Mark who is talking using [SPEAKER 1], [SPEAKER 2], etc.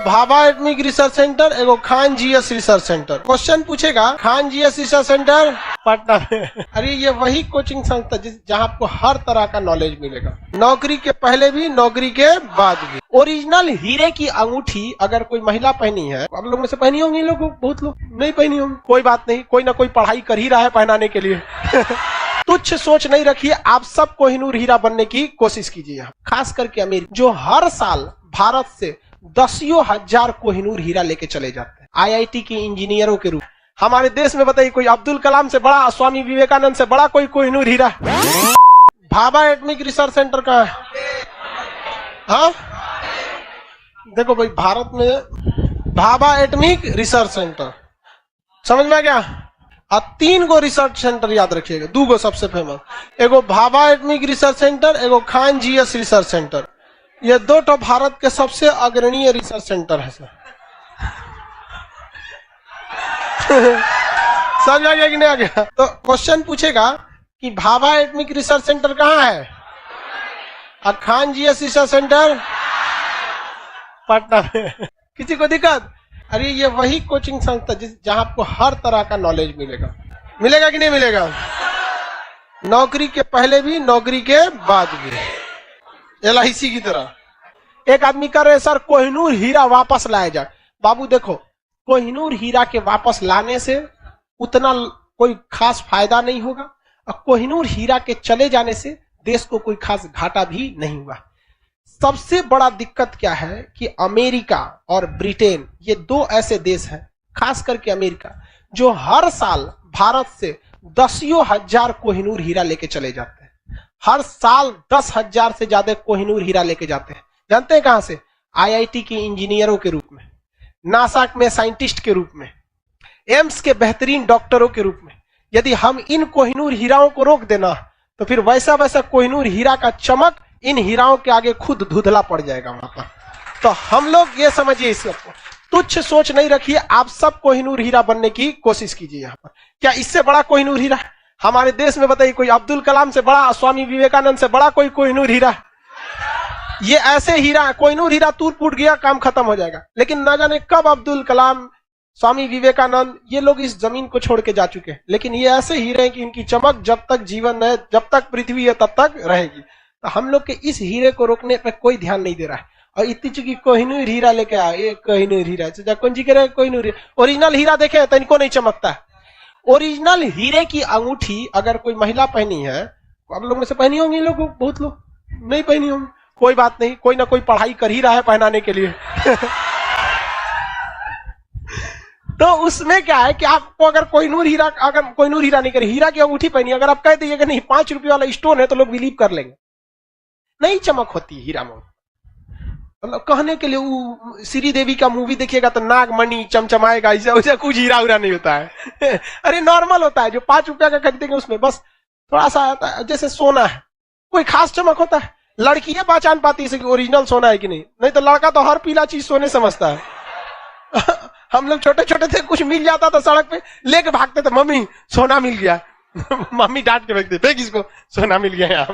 [SPEAKER 1] Bhabha atomic research centre एगो Khan G S research centre. क्वेश्चन पूछेगा Khan G S research centre Patna में। अरे ये वही कोचिंग संस्था जहाँ आपको हर तरह का नॉलेज मिलेगा, नौकरी के पहले भी नौकरी के बाद भी। ओरिजिनल हीरे की अंगूठी अगर कोई महिला पहनी है, आप लोग में से पहनी होंगी, लोग बहुत लोग नहीं पहनी होंगी, कोई बात नहीं, कोई ना कोई पढ़ाई कर ही रहा है पहनाने के लिए। तुच्छ सोच नहीं रखिए, आप सब कोहिनूर हीरा बनने की कोशिश कीजिए। यहाँ खास करके अमेरिका जो हर साल भारत से दसियों हजार कोहिनूर हीरा लेके चले जाते हैं आईआईटी के इंजीनियरों के रूप। हमारे देश में बताइए कोई अब्दुल कलाम से बड़ा, स्वामी विवेकानंद से बड़ा कोई कोहिनूर हीरा? भाभा एटॉमिक रिसर्च सेंटर कहाँ है? हाँ देखो भाई, भारत में भाभा एटॉमिक रिसर्च सेंटर समझ में आ गया। अब 3 गो रिसर्च सेंटर याद रखिएगा, 2 गो सबसे फेमस, एगो भाभा एटॉमिक रिसर्च सेंटर, एगो खान जीएस रिसर्च सेंटर। ये 2 तो भारत के सबसे अग्रणीय रिसर्च सेंटर है सर। समझ आ गया कि नहीं आ गया? तो क्वेश्चन पूछेगा कि भाभा एटॉमिक रिसर्च सेंटर कहाँ है और Khan G S research centre Patna में। किसी को दिक्कत? अरे ये वही कोचिंग संस्था जहाँ आपको हर तरह का नॉलेज मिलेगा। मिलेगा कि नहीं मिलेगा? नौकरी के पहले भी नौकरी के बाद भी, एलआईसी की तरह। एक आदमी कह रहे सर कोहिनूर हीरा वापस लाया जाए। बाबू देखो, कोहिनूर हीरा के वापस लाने से उतना कोई खास फायदा नहीं होगा और कोहिनूर हीरा के चले जाने से देश को कोई खास घाटा भी नहीं हुआ। सबसे बड़ा दिक्कत क्या है कि अमेरिका और ब्रिटेन, ये 2 ऐसे देश हैं, खास करके अमेरिका, जो हर साल भारत से दसियों हजार कोहिनूर हीरा लेके चले जाते हैं। हर साल 10,000 से ज्यादा कोहिनूर हीरा लेके जाते हैं। जानते हैं कहां से? आईआईटी के इंजीनियरों के रूप में, नासा में साइंटिस्ट के रूप में, एम्स के बेहतरीन डॉक्टरों के रूप में। यदि हम इन कोहिनूर हीराओं को रोक देना तो फिर वैसा वैसा कोहिनूर हीरा का चमक इन हीराओं के आगे खुद धुंधला पड़ जाएगा वहां पर। तो हम लोग ये समझिए, इस सबको तुच्छ सोच नहीं रखिए, आप सब कोहिनूर हीरा बनने की कोशिश कीजिए। यहाँ पर क्या इससे बड़ा कोहिनूर हीरा हमारे देश में बताइए? कोई अब्दुल कलाम से बड़ा, स्वामी विवेकानंद से बड़ा कोई कोहिनूर हीरा? ये ऐसे हीरा, कोहिनूर हीरा टूट फूट गया, काम खत्म हो जाएगा। लेकिन ना जाने कब अब्दुल कलाम, स्वामी विवेकानंद, ये लोग इस जमीन को छोड़ के जा चुके हैं। लेकिन ये ऐसे हीरे हैं कि इनकी चमक जब तक जीवन है, जब तक पृथ्वी है, तब तक रहेगी। तो हम लोग के इस हीरे को रोकने पर कोई ध्यान नहीं दे रहा है। और इतनी चुकी कोहिनूर हीरा लेके आए, ये कोहिनूर हीरा, कौन जी कह रहे हैं कोहिनूर हीरा? ओरिजिनल हीरा देखे तो इनको नहीं चमकता है। ओरिजिनल हीरे की अंगूठी अगर कोई महिला पहनी है, आप लोग में से पहनी होंगी, लोग बहुत लोग नहीं पहनी होंगी, कोई बात नहीं, कोई ना कोई पढ़ाई कर ही रहा है पहनाने के लिए। तो उसमें क्या है कि आपको अगर कोहिनूर हीरा नहीं करे, हीरा की अंगूठी पहनी, अगर आप कह दीजिए कि नहीं 5 रुपये वाला स्टोन है, तो लोग बिलीव कर लेंगे। नहीं चमक होती है हीरा में। मतलब कहने के लिए वो श्री देवी का मूवी देखिएगा तो नागमणि चमचमाएगा, ऐसा कुछ हीरा उरा नहीं होता है। अरे नॉर्मल होता है, जो 5 रुपया का खरीदेंगे उसमें बस थोड़ा सा आता है, जैसे सोना है, कोई खास चमक होता है। लड़की है पहचान पाती है ओरिजिनल सोना है कि नहीं तो लड़का तो हर पीला चीज सोने समझता है। हम लोग छोटे छोटे थे, कुछ मिल जाता था सड़क पे लेके भागते थे, मम्मी सोना मिल गया। मम्मी डांट के फेंकती, फेंक इसको, सोना मिल गया।